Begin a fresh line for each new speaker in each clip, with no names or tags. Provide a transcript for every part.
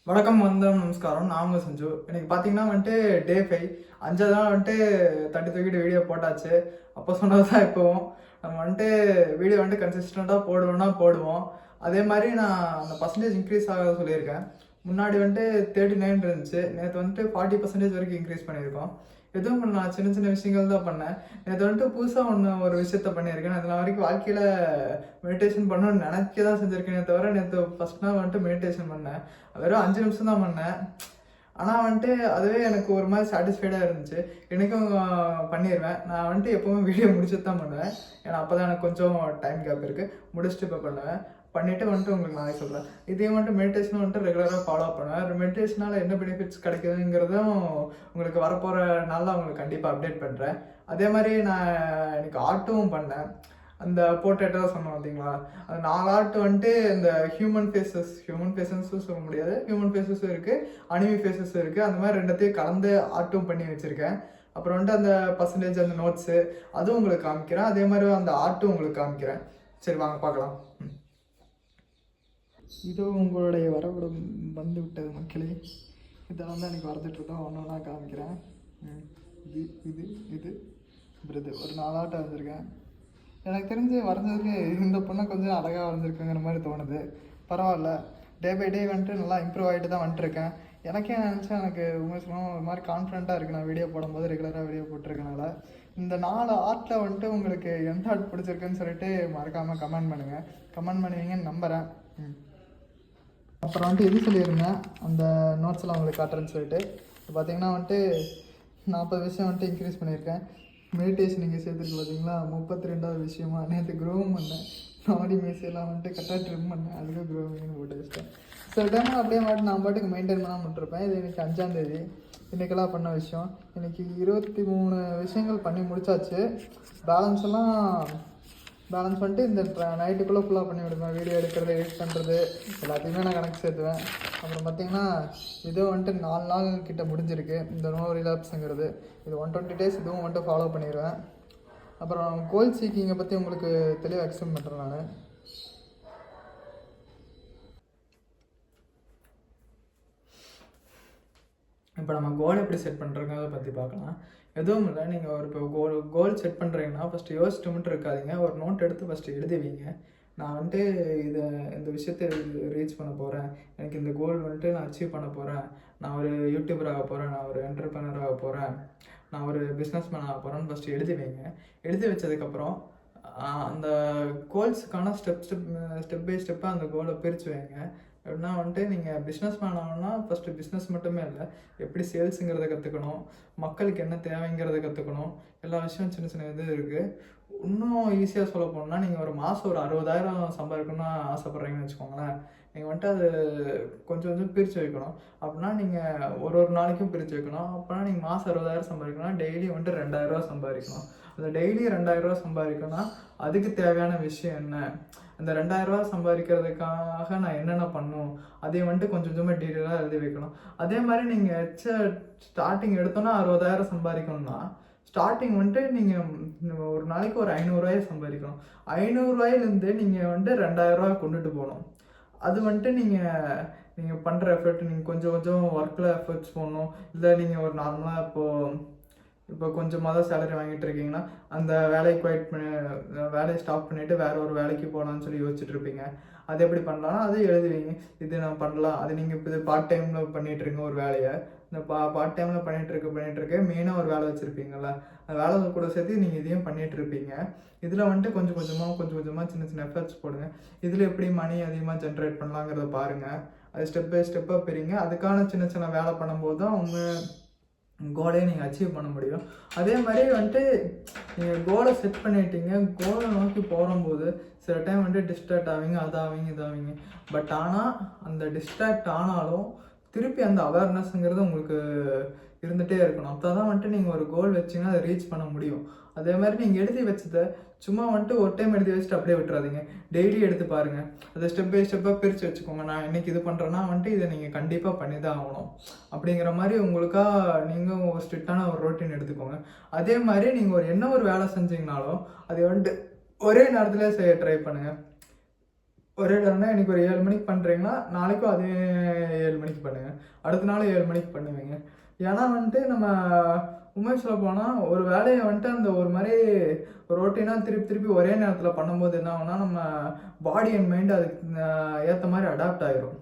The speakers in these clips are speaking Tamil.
வணக்கம், வந்தனம், நமஸ்காரம். நான் உங்க சஞ்சு. இன்னைக்கு பார்த்தீங்கன்னா டே 5 5 நாள் தட்டி தூக்கிட்டு வீடியோ போட்டாச்சு. அப்போ சொன்னது தான் இப்போவும். நம்ம வீடியோ கன்சிஸ்டண்ட்டாக போடுவோம்னா போடுவோம். அதே மாதிரி நான் அந்த பர்சன்டேஜ் இன்க்ரீஸ் ஆகாத சொல்லியிருக்கேன். முன்னாடி 39 இருந்துச்சு. நேற்று 40% வரைக்கும் இன்க்ரீஸ் பண்ணியிருக்கோம். எதுவும் பண்ணலாம், சின்ன சின்ன விஷயங்கள் தான் பண்ணேன். நேற்று புதுசாக ஒரு விஷயத்த பண்ணியிருக்கேன். அதில் வரைக்கும் வாழ்க்கையில் மெடிடேஷன் பண்ணணும்னு நினைக்க தான் செஞ்சுருக்கேனே தவிர, நேற்று ஃபஸ்ட் நாள் மெடிடேஷன் பண்ணேன். வெறும் 5 நிமிஷம் தான் பண்ணேன். ஆனால் அதுவே எனக்கு ஒரு மாதிரி சாட்டிஸ்ஃபைடாக இருந்துச்சு. எனக்கும் பண்ணிடுவேன். நான் எப்போவுமே வீடியோ முடிச்சுட்டு தான் பண்ணுவேன். ஏன்னா அப்போ தான் எனக்கு கொஞ்சம் டைம் கேப் இருக்குது. முடிச்சுட்டு இப்போ பண்ணுவேன். பண்ணிவிட்டு உங்களுக்கு நாளைக்கு சொல்கிறேன். இதே மெடிடேஷன் ரெகுலராக ஃபாலோ பண்ணுவேன். மெடிடேஷனால் என்ன பெனிஃபிட்ஸ் கிடைக்குதுங்கிறதும் உங்களுக்கு வரப்போகிற நாளில் உங்களுக்கு கண்டிப்பாக அப்டேட் பண்ணுறேன். அதே மாதிரி நான் இன்னைக்கு ஆர்ட்டும் பண்ணேன். அந்த போர்ட்ரேட்டாக சொன்னோம் பார்த்தீங்களா, அந்த 4 ஆர்ட் இந்த ஹியூமன் ஃபேஸஸும் சொல்ல முடியாது, ஹியூமன் ஃபேஸஸும் இருக்குது, அனிமி ஃபேஸஸும் இருக்குது. அந்த மாதிரி ரெண்டத்தையும் கலந்து ஆர்ட்டும் பண்ணி வச்சுருக்கேன். அப்புறம் அந்த பர்சன்டேஜ் அந்த நோட்ஸு அதுவும் உங்களுக்கு காமிக்கிறேன். அதே மாதிரி அந்த ஆர்ட்டும் உங்களுக்கு காமிக்கிறேன். சரி, வாங்க பார்க்கலாம். இதோ உங்களுடைய வரவிடம் வந்து விட்டது மக்களே. இதெல்லாம் தான் எனக்கு வரதுட்ருக்கோம். ஒன்று ஒன்றா காமிக்கிறேன். இது இது இது இது ஒரு 4 ஆட்டம் வந்திருக்கேன். எனக்கு தெரிஞ்சு வரைஞ்சதுக்கு இந்த பொண்ணை கொஞ்சம் அழகாக வரைஞ்சிருக்குங்கிற மாதிரி தோணுது. பரவாயில்ல, டே பை டே நல்லா இம்ப்ரூவ் ஆகிட்டு தான் வந்துட்டுருக்கேன். எனக்கே நினச்சேன், எனக்கு உண்மை சொல்லணும் ஒரு மாதிரி கான்ஃபிடண்ட்டாக இருக்குது. நான் வீடியோ போடும்போது ரெகுலராக வீடியோ போட்டிருக்கனால இந்த 4 ஆர்ட்டில் உங்களுக்கு எந்த ஆர்ட் பிடிச்சிருக்குன்னு சொல்லிட்டு மறக்காமல் கமெண்ட் பண்ணுங்கள். கமெண்ட் பண்ணுவீங்கன்னு நம்புகிறேன். அப்புறம் இது சொல்லியிருந்தேன், அந்த நோட்ஸ்லாம் உங்களுக்கு காட்டுறேன்னு சொல்லிட்டு. இப்போ பார்த்தீங்கன்னா 40 விஷயம் இன்க்ரீஸ் பண்ணியிருக்கேன். மெடிடேஷன் நீங்கள் சேர்த்துருக்கு பார்த்தீங்களா, 32வது விஷயமா. நேற்று க்ரோவும் பண்ணேன். நாடி மீசையெல்லாம் கரெக்டாக ட்ரிம் பண்ணேன். அதுக்கு க்ரோவிங்னு போட்டு வச்சிட்டேன். சில டைம் அப்படியே நான் பாட்டுக்கு மெயின்டைன் பண்ணாமல் விட்டுருப்பேன். இது இன்றைக்கி 5ஆம் தேதி. இன்றைக்கெல்லாம் பண்ண விஷயம் இன்றைக்கி 23 விஷயங்கள் பண்ணி முடித்தாச்சு. பேலன்ஸ் இந்த நைட்டுக்குள்ளே ஃபுல்லாக பண்ணி விடுவேன். வீடியோ எடுக்கிறது, எடிட் பண்ணுறது எல்லாத்தையுமே நான் கணக்கு சேர்த்துவேன். அப்புறம் பார்த்திங்கன்னா இதோ 4 நாள் கிட்ட முடிஞ்சிருக்கு இந்த நோ ரிலாப்ஸுங்கிறது. இது 120 days இதுவும் ஃபாலோ பண்ணிடுவேன். அப்புறம் கோல் சீக்கிங்கை பற்றி உங்களுக்கு தெளிவாக எக்ஸ்பிளைன் பண்ணுறேன் நான். இப்போ நம்ம கோல் எப்படி செட் பண்ணுறோங்கிறத பற்றி பார்க்கலாம். எதுவும் இல்லை, நீங்கள் இப்போ கோல் செட் பண்ணுறீங்கன்னா ஃபஸ்ட்டு யோசிச்சுட்டு மட்டும் இருக்காதிங்க. ஒரு நோட் எடுத்து ஃபஸ்ட்டு எழுதுவீங்க. நான் இந்த விஷயத்தை ரீச் பண்ண போகிறேன், எனக்கு இந்த கோல் நான் அச்சீவ் பண்ண போகிறேன், நான் ஒரு யூடியூபர் ஆக போகிறேன், நான் ஒரு என்டர்பிரனர் ஆக போகிறேன், நான் ஒரு பிஸ்னஸ்மேன் ஆக போகிறேன்னு ஃபஸ்ட்டு எழுதி வைங்க. எழுதி வச்சதுக்கப்புறம் அந்த கோல்ஸுக்கான ஸ்டெப் பை ஸ்டெப்பாக அந்த கோலை பிரித்து வைங்க. எப்படின்னா நீங்கள் பிஸ்னஸ் மேன் ஆகணும்னா ஃபஸ்ட்டு பிஸ்னஸ் மட்டுமே இல்லை, எப்படி சேல்ஸுங்கிறத கற்றுக்கணும், மக்களுக்கு என்ன தேவைங்கிறத கற்றுக்கணும். எல்லா விஷயம் சின்ன சின்ன இது இருக்குது. இன்னும் ஈஸியாக சொல்ல போனால், நீங்கள் ஒரு மாதம் ஒரு 60,000 சம்பாதிக்கணும்னு ஆசைப்பட்றீங்கன்னு வச்சுக்கோங்களேன். நீங்கள் அது கொஞ்சம் கொஞ்சம் பிரித்து வைக்கணும். அப்படின்னா நீங்கள் ஒரு நாளைக்கும் பிரித்து வைக்கணும். அப்படின்னா நீங்கள் மாதம் 60,000 சம்பாதிக்கணும்னா டெய்லி 2,000 சம்பாதிக்கணும். அந்த டெய்லி 2,000 சம்பாதிக்கணும்னா அதுக்கு தேவையான விஷயம் என்ன, அந்த 2,000 சம்பாதிக்கிறதுக்காக நான் என்னென்ன பண்ணும், அதை கொஞ்சம் கொஞ்சமாக டீட்டெயிலாக எழுதி வைக்கணும். அதே மாதிரி நீங்கள் ஸ்டார்டிங் எடுத்தோன்னா 60,000 சம்பாதிக்கணும்னா ஸ்டார்டிங் நீங்கள் ஒரு நாளைக்கு ஒரு 500 சம்பாதிக்கணும். 500 நீங்கள் 2,000 கொண்டுட்டு போகணும். அது நீங்கள் பண்ணுற எஃபர்ட், நீங்கள் கொஞ்சம் கொஞ்சம் ஒர்க்கில் எஃபர்ட்ஸ் போடணும். இல்லை நீங்கள் ஒரு நார்மலாக இப்போ கொஞ்சமாக தான் சேலரி வாங்கிட்டு இருக்கீங்கன்னா அந்த வேலையை வேலையை ஸ்டாப் பண்ணிவிட்டு வேறு ஒரு வேலைக்கு போகலான்னு சொல்லி யோசிச்சுட்டு இருப்பீங்க. அது எப்படி பண்ணலாம்னா அதை எழுதுவீங்க. இது நான் பண்ணலாம், அது நீங்கள் இப்போ பார்ட் டைமில் பண்ணிகிட்ருங்க ஒரு வேலையை. இந்த பார்ட் டைமில் பண்ணிகிட்ருக்க மெயினாக ஒரு வேலை வச்சுருப்பீங்களா, அந்த வேலை கூட சேர்த்து நீங்கள் இதையும் பண்ணிகிட்ருப்பீங்க. இதில் கொஞ்சம் கொஞ்சமாக சின்ன சின்ன எஃபர்ட்ஸ் போடுங்க. இதில் எப்படி மணி அதிகமாக ஜென்ரேட் பண்ணலாங்கிறத பாருங்கள். அது ஸ்டெப் பை ஸ்டெப்பாக பிரிங்க. அதுக்கான சின்ன சின்ன வேலை பண்ணும்போது தான் உங்கள் கோலை நீங்கள் அச்சீவ் பண்ண முடியும். அதே மாதிரி நீங்கள் கோலை செட் பண்ணிட்டீங்க, கோலை நோக்கி போகும்போது சில டைம் டிஸ்ட்ராக்ட் ஆவீங்க, அதாவீங்க இதாவீங்க. பட் ஆனால் அந்த டிஸ்ட்ராக்ட் ஆனாலும் திருப்பி அந்த அவேர்னஸ்ங்கிறது உங்களுக்கு இருந்துகிட்டே இருக்கணும். அப்போ தான் நீங்கள் ஒரு கோல் வச்சிங்கன்னா அதை ரீச் பண்ண முடியும். அதே மாதிரி நீங்கள் எழுதி வச்சதை சும்மா ஒரு டைம் எழுதி வச்சுட்டு அப்படியே விட்டுறாதீங்க. டெய்லி எடுத்து பாருங்கள். அதை ஸ்டெப் பை ஸ்டெப்பாக பிரித்து வச்சுக்கோங்க. நான் இன்றைக்கி இது பண்ணுறேன்னா இதை நீங்கள் கண்டிப்பாக பண்ணி தான் ஆகணும் அப்படிங்கிற மாதிரி உங்களுக்காக நீங்கள் ஒரு ஸ்ட்ரிக்டான ஒரு ரொட்டீன் எடுத்துக்கோங்க. அதே மாதிரி நீங்கள் என்ன ஒரு வேலை செஞ்சீங்கனாலும் அதை ஒரே நேரத்தில் செய்ய ட்ரை பண்ணுங்கள். ஒரே டைம்னா இன்றைக்கி ஒரு 7 மணிக்கு பண்ணுறீங்கன்னா நாளைக்கும் அதே 7 மணிக்கு பண்ணுங்கள், அடுத்த நாள் 7 மணிக்கு பண்ணுவீங்க. ஏன்னா வந்துட்டு நம்ம உண்மையை சொல்ல போனால் ஒரு வேலையை வந்துட்டு அந்த ஒரு மாதிரி ரொட்டீனாக திருப்பி திருப்பி ஒரே நேரத்தில் பண்ணும்போது என்ன ஆகும்னா நம்ம பாடி அண்ட் மைண்டு அதுக்கு ஏற்ற மாதிரி அடாப்ட் ஆகிரும்.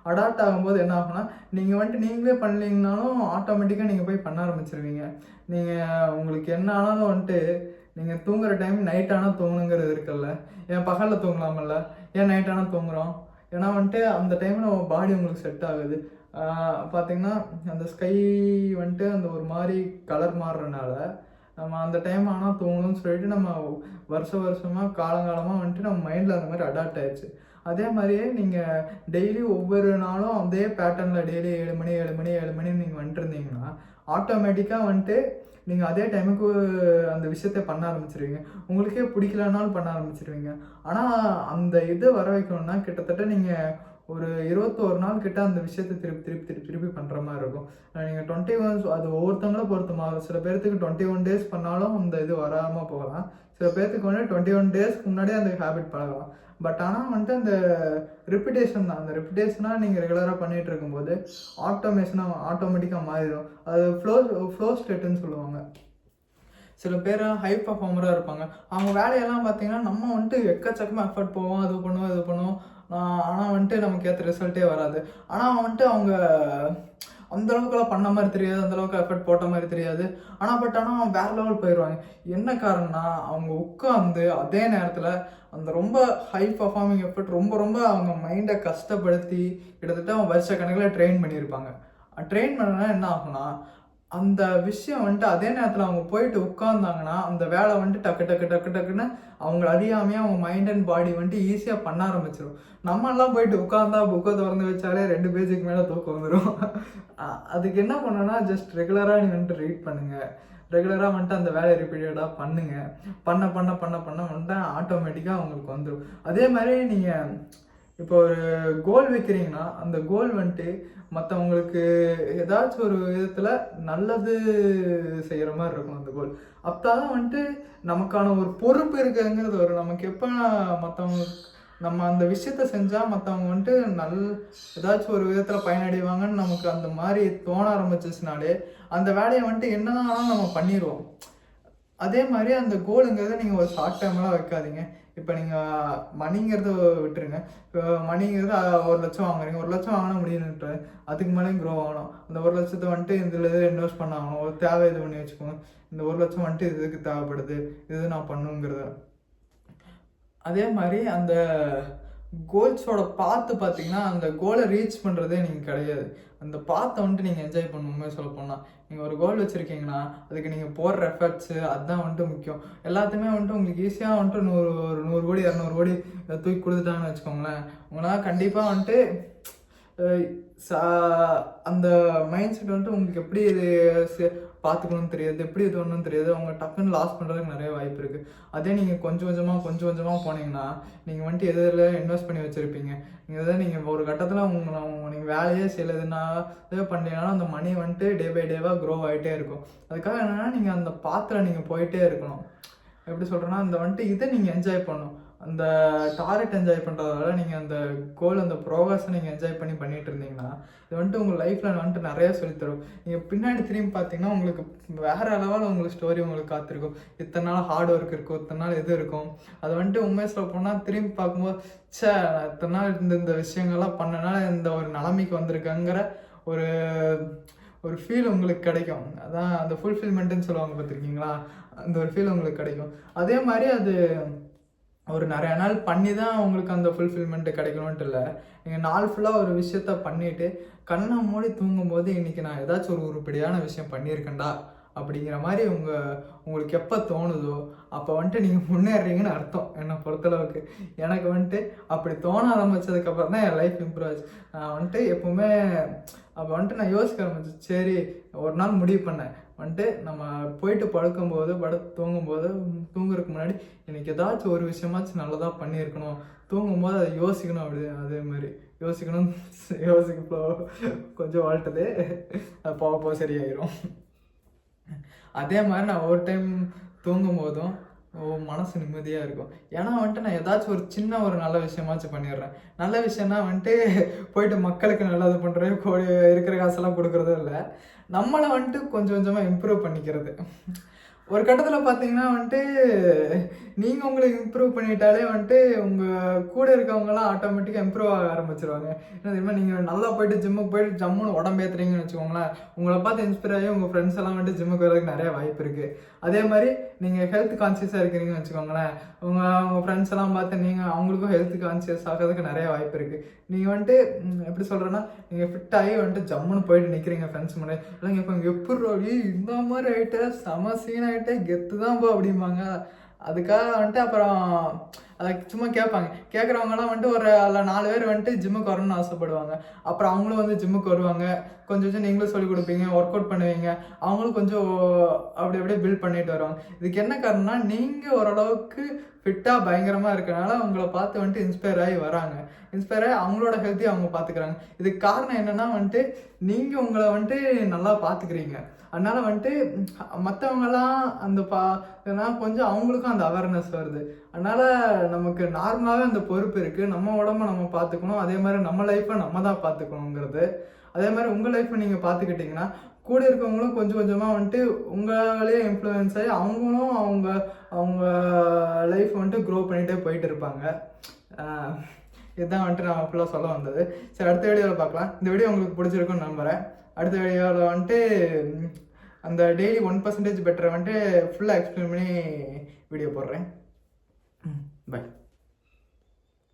அடாப்ட் ஆகும்போது என்ன ஆகும்னா நீங்கள் வந்துட்டு நீங்களே பண்ணலீங்கனாலும் ஆட்டோமேட்டிக்காக நீங்கள் போய் பண்ண ஆரம்பிச்சிருவீங்க. நீங்கள் உங்களுக்கு என்ன ஆனாலும் வந்துட்டு நீங்கள் தூங்குற டைம் நைட் ஆனால் தூங்கணுங்கிறது இருக்குல்ல, ஏன் பகலில் தூங்கலாமல்ல, ஏன் நைட் ஆனால் தூங்குகிறோம்? ஏன்னா வந்துட்டு அந்த டைமில் நம்ம பாடி உங்களுக்கு செட் ஆகுது. பார்த்திங்கன்னா அந்த ஸ்கை வந்துட்டு அந்த ஒரு மாதிரி கலர் மாறுறதுனால நம்ம அந்த டைம் ஆனால் தூங்கணும்னு சொல்லிட்டு நம்ம வருஷமாக காலங்காலமாக வந்துட்டு நம்ம மைண்டில் அந்த மாதிரி அடாப்ட் ஆயிடுச்சு. அதே மாதிரியே நீங்கள் டெய்லி ஒவ்வொரு நாளும் அதே பேட்டர்னில் டெய்லி 7 மணி 7 மணி 7 மணி நீங்கள் வந்துட்டு இருந்தீங்கன்னா ஆட்டோமேட்டிக்காக வந்துட்டு நீங்கள் அதே டைமுக்கு அந்த விஷயத்த பண்ண ஆரம்பிச்சிருவீங்க. உங்களுக்கே பிடிக்கலனாலும் பண்ண ஆரம்பிச்சிருவீங்க. ஆனால் அந்த இது வர வைக்கணும்னா கிட்டத்தட்ட நீங்கள் ஒரு 21 நாள் கிட்ட அந்த விஷயத்தை திருப்பி திருப்பி திருப்பி திருப்பி பண்ணுற மாதிரி இருக்கும். நீங்கள் 21 அது ஒவ்வொருத்தவங்கள பொறுத்து மாறும். சில பேர்த்துக்கு 21 டேஸ் பண்ணாலும் அந்த இது வராமல் போகலாம். சில பேர்த்துக்கு வந்து 21 டேஸ்க்கு முன்னாடியே அந்த ஹேபிட் பழகலாம். பட் ஆனால் வந்துட்டு அந்த ரிப்பிட்டேஷன் தான். அந்த ரிப்பிட்டேஷனாக நீங்கள் ரெகுலராக பண்ணிகிட்டு இருக்கும்போது ஆட்டோமேட்டிக்காக மாறிடும். அது ஃப்ளோ ஸ்டேட்டுன்னு சொல்லுவாங்க. சில பேர் ஹை பர்ஃபார்மராக இருப்பாங்க. அவங்க வேலையெல்லாம் பார்த்தீங்கன்னா நம்ம வந்துட்டு எக்கச்சக்கமாக எஃபர்ட் போவோம், அது பண்ணுவோம் இது பண்ணுவோம். ஆனால் வந்துட்டு நமக்கு ஏற்ற ரிசல்ட்டே வராது. ஆனால் வந்துட்டு அவங்க அந்தளவுக்குலாம் பண்ண மாதிரி தெரியாது, அந்தளவுக்கு எஃபர்ட் போட்ட மாதிரி தெரியாது. ஆனால் வேறு லெவல் போயிடுவாங்க. என்ன காரணம்னா அவங்க உட்காந்து அதே நேரத்தில் அந்த ரொம்ப ஹை பர்ஃபார்மிங் எஃபர்ட் ரொம்ப அவங்க மைண்டை கஷ்டப்படுத்தி கிட்டத்தட்ட அவங்க வருஷ கணக்கில் ட்ரெயின் பண்ணியிருப்பாங்க. ட்ரெயின் பண்ணனா என்ன ஆகும்னா அந்த விஷயம் வந்துட்டு அதே நேரத்தில் அவங்க போயிட்டு உட்கார்ந்தாங்கன்னா அந்த வேலை வந்துட்டு டக்குன்னு அவங்கள அறியாமையே அவங்க மைண்ட் அண்ட் பாடி வந்துட்டு ஈஸியாக பண்ண ஆரம்பிச்சிடும். நம்மெல்லாம் போயிட்டு உட்காந்தா புக்கை திறந்து வச்சாலே 2 பேஜுக்கு மேலே தூக்கம் வந்துடும். அதுக்கு என்ன பண்ணணும்னா ஜஸ்ட் ரெகுலராக நீங்கள் வந்துட்டு ரீட் பண்ணுங்கள். ரெகுலராக வந்துட்டு அந்த வேலையை ரிப்பீட்டடாக பண்ணுங்கள். பண்ண வந்துட்டு ஆட்டோமேட்டிக்காக அவங்களுக்கு வந்துடும். அதே மாதிரி நீங்கள் இப்போ ஒரு கோல் வைக்கிறீங்கன்னா அந்த கோல் வந்துட்டு மற்றவங்களுக்கு ஏதாச்சும் ஒரு விதத்தில் நல்லது செய்கிற மாதிரி இருக்கும் அந்த கோல். அப்போ தான் வந்துட்டு நமக்கான ஒரு பொறுப்பு இருக்குங்கிறது வரும். நமக்கு எப்போ மற்றவங்க நம்ம அந்த விஷயத்த செஞ்சால் மற்றவங்க வந்துட்டு ஏதாச்சும் ஒரு விதத்தில் பயனடைவாங்கன்னு நமக்கு அந்த மாதிரி தோண ஆரம்பிச்சிச்சுனாலே அந்த வேலையை வந்துட்டு என்னதான் நம்ம பண்ணிடுவோம். அதே மாதிரி அந்த கோலுங்கிறத நீங்கள் ஒரு ஷார்ட் டைம்லாம் வைக்காதீங்க. இப்போ நீங்கள் மணிங்கிறத விட்டுருங்க. இப்போ மணிங்கிறது 1 லட்சம் வாங்குறீங்க, 1 லட்சம் வாங்கினா முடியும்ன்ட்டு அதுக்கு மேலேயும் க்ரோ ஆகணும். அந்த 1 லட்சத்தை வந்துட்டு இதில் இன்வெஸ்ட் பண்ண ஆகணும். ஒரு தேவை இது பண்ணி வச்சுக்கோங்க. இந்த 1 லட்சம் வந்துட்டு இதுக்கு தேவைப்படுது, இது நான் பண்ணுங்கிறத. அதே மாதிரி அந்த கோல்ஸோட பார்த்தீங்கன்னா அந்த கோலை ரீச் பண்ணுறதே நீங்கள் கிடையாது. அந்த வந்துட்டு நீங்கள் என்ஜாய் பண்ணணுமே சொல்ல போனால் நீங்கள் ஒரு கோல் வச்சுருக்கீங்கன்னா அதுக்கு நீங்கள் போடுற எஃபர்ட்ஸு அதுதான் வந்துட்டு முக்கியம். எல்லாத்தையுமே வந்துட்டு உங்களுக்கு ஈஸியாக வந்துட்டு 100 கோடி 200 கோடி தூக்கி கொடுத்துட்டாங்கன்னு வச்சுக்கோங்களேன், உங்களால் கண்டிப்பாக வந்துட்டு அந்த மைண்ட் செட் வந்துட்டு உங்களுக்கு எப்படி இது பார்த்துக்கணும்னு தெரியாது, எப்படி இது ஒன்றும் தெரியாது. அவங்க டக்குன்னு லாஸ் பண்ணுறதுக்கு நிறைய வாய்ப்பு இருக்குது. அதே நீங்கள் கொஞ்சம் கொஞ்சமாக போனீங்கன்னா நீங்கள் வந்துட்டு எதில் இன்வெஸ்ட் பண்ணி வச்சுருப்பீங்க. நீங்கள் ஒரு கட்டத்தில் நீங்கள் வேலையே செய்யலைதுன்னா இதே பண்ணீங்கன்னா அந்த மணி வந்துட்டு டே பை டேவாக க்ரோ ஆகிட்டே இருக்கும். அதுக்காக என்னென்னா நீங்கள் அந்த பாத்தில் நீங்கள் போயிட்டே இருக்கணும். எப்படி சொல்கிறேன்னா அந்த வந்துட்டு இதை நீங்கள் என்ஜாய் பண்ணணும். அந்த டார்கெட் என்ஜாய் பண்ணுறதால நீங்கள் அந்த கோல் அந்த ப்ரோக்ரஸை நீங்கள் என்ஜாய் பண்ணிட்டு இருந்தீங்கன்னா இது வந்துட்டு உங்கள் லைஃப்பில் வந்துட்டு நிறையா சொல்லித்தரும். நீங்கள் பின்னாடி திரும்பி பார்த்தீங்கன்னா உங்களுக்கு வேறு லெவலில் உங்களுக்கு ஸ்டோரி உங்களுக்கு காத்திருக்கும். இத்தனை நாள் ஹார்ட் ஒர்க் இருக்கும், இத்தனை நாள் இது இருக்கும். அது வந்துட்டு உண்மையை சொல்ல போனால் திரும்பி பார்க்கும்போது நான் இத்தனை நாள் இந்த விஷயங்கள்லாம் பண்ணனால இந்த ஒரு நிலைமைக்கு வந்திருக்கேங்கிற ஒரு ஃபீல் உங்களுக்கு கிடைக்கும். அதான் அந்த ஃபுல்ஃபில்மெண்ட்டுன்னு சொல்லுவாங்க பார்த்துருக்கீங்களா, அந்த ஒரு ஃபீல் உங்களுக்கு கிடைக்கும். அதே மாதிரி அது ஒரு நிறையா நாள் பண்ணி தான் உங்களுக்கு அந்த ஃபுல்ஃபில்மெண்ட்டு கிடைக்கணுன்ட்டு இல்லை. நீங்கள் நாள் ஃபுல்லாக ஒரு விஷயத்த பண்ணிவிட்டு கண்ணை மூடி தூங்கும்போது இன்றைக்கி நான் ஏதாச்சும் ஒரு உருப்படியான விஷயம் பண்ணியிருக்கேன்டா அப்படிங்கிற மாதிரி உங்களுக்கு எப்போ தோணுதோ அப்போ வந்துட்டு நீங்கள் முன்னேறீங்கன்னு அர்த்தம். என்னை பொறுத்தளவுக்கு எனக்கு வந்துட்டு அப்படி தோண ஆரம்பித்ததுக்கப்புறம் தான் என் லைஃப் இம்ப்ரூவ் ஆச்சு. நான் வந்துட்டு எப்போவுமே அப்போ வந்துட்டு நான் யோசிக்க ஆரம்பிச்சேன். சரி ஒரு நாள் முடிவு பண்ணேன் வந்துட்டு நம்ம போயிட்டு தூங்குறதுக்கு முன்னாடி எனக்கு ஏதாச்சும் ஒரு விஷயமாச்சும் நல்லதாக பண்ணியிருக்கணும், தூங்கும்போது அதை யோசிக்கணும். அதே மாதிரி யோசிக்கப்போ கொஞ்சம் வாழ்ட்டது அது போக சரியாயிரும். அதே மாதிரி நான் ஒரு டைம் தூங்கும் போதும் மனசு நிம்மதியாக இருக்கும். ஏன்னா வந்துட்டு நான் ஏதாச்சும் ஒரு சின்ன ஒரு நல்ல விஷயமாச்சும் பண்ணிடுறேன். நல்ல விஷயம்னா வந்துட்டு போயிட்டு மக்களுக்கு நல்லது பண்ணுறது, இருக்கிற காசெல்லாம் கொடுக்குறதும் இல்லை. நம்மளை வந்துட்டு கொஞ்சம் கொஞ்சமாக இம்ப்ரூவ் பண்ணிக்கிறது. ஒரு கட்டத்தில் பார்த்தீங்கன்னா வந்துட்டு நீங்கள் உங்களை இம்ப்ரூவ் பண்ணிட்டாலே வந்துட்டு உங்கள் கூட இருக்கவங்கலாம் ஆட்டோமேட்டிக்காக இம்ப்ரூவ் ஆக ஆரம்பிச்சிருவாங்க. என்ன தெரியுமா, நீங்கள் நல்லா போயிட்டு ஜிம்முக்கு போயிட்டு ஜம்முன்னு உடம்பு ஏற்றுறீங்கன்னு வச்சுக்கோங்களேன், உங்களை பார்த்து இன்ஸ்பயர் ஆகி உங்கள் ஃப்ரெண்ட்ஸ் எல்லாம் வந்துட்டு ஜிம்முக்கு வரதுக்கு நிறைய வாய்ப்பு இருக்குது. அதே மாதிரி நீங்கள் ஹெல்த் கான்சியஸாக இருக்கிறீங்கன்னு வச்சுக்கோங்களேன், உங்கள் ஃப்ரெண்ட்ஸ் எல்லாம் பார்த்து நீங்கள் அவங்களுக்கும் ஹெல்த் கான்சியஸ் ஆகிறதுக்கு நிறைய வாய்ப்பு இருக்குது. நீங்கள் வந்துட்டு எப்படி சொல்கிறேன்னா, நீங்கள் ஃபிட் ஆகி வந்துட்டு ஜம்முன்னு போயிட்டு நிற்கிறீங்க ஃப்ரெண்ட்ஸ் முன்னாடி, இல்லைங்க இப்போ எப்படி இந்த மாதிரி ஆகிட்ட செம சீன் ஆகிட்டே கெத்து தான் போ அப்படிம்பாங்க. அதுக்காக வந்துட்டு அப்புறம் அதை சும்மா கேட்பாங்க. கேட்குறவங்கலாம் வந்துட்டு ஒரு அதில் 4 பேர் வந்துட்டு ஜிம்முக்கு வரணும்னு ஆசைப்படுவாங்க. அப்புறம் அவங்களும் வந்து ஜிம்முக்கு வருவாங்க. கொஞ்சம் கொஞ்சம் நீங்களும் சொல்லிக் கொடுப்பீங்க, ஒர்க் அவுட் பண்ணுவீங்க. அவங்களும் கொஞ்சம் அப்படி அப்படியே பில்ட் பண்ணிட்டு வருவாங்க. இதுக்கு என்ன காரணம்னா, நீங்கள் ஓரளவுக்கு ஃபிட்டாக பயங்கரமாக இருக்கனால உங்களை பார்த்து வந்துட்டு இன்ஸ்பயர் ஆகி வராங்க. இன்ஸ்பயர் ஆகி அவங்களோட ஹெல்த்தையும் அவங்க பார்த்துக்கிறாங்க. இதுக்கு காரணம் என்னென்னா வந்துட்டு நீங்கள் உங்களை வந்துட்டு நல்லா பார்த்துக்கிறீங்க. அதனால வந்துட்டு மற்றவங்கலாம் அந்த கொஞ்சம் அவங்களுக்கும் அந்த அவேர்னஸ் வருது. அதனால நமக்கு நார்மலாகவே அந்த பொறுப்பு இருக்குது. நம்ம உடம்ப நம்ம பார்த்துக்கணும். அதே மாதிரி நம்ம லைஃப்பை நம்ம தான் பார்த்துக்கணுங்கிறது. அதே மாதிரி உங்கள் லைஃப்பை நீங்கள் பார்த்துக்கிட்டிங்கன்னா கூட இருக்கவங்களும் கொஞ்சம் கொஞ்சமாக வந்துட்டு உங்களாலேயே இன்ஃப்ளூயன்ஸ் ஆகி அவங்களும் அவங்க லைஃப் வந்துட்டு க்ரோ பண்ணிகிட்டே போயிட்டு இருப்பாங்க. இதுதான் வந்துட்டு நான் ஃபுல்லாக சொல்ல வந்தது. சரி, அடுத்த வீடியோவில் பார்க்கலாம். இந்த வீடியோ உங்களுக்கு பிடிச்சிருக்குன்னு நம்புகிறேன். அடுத்த வீடியோவில் வந்துட்டு அந்த டெய்லி 1% பெட்டரை வந்துட்டு ஃபுல்லாக எக்ஸ்பிளைன் பண்ணி வீடியோ போடுறேன். பை.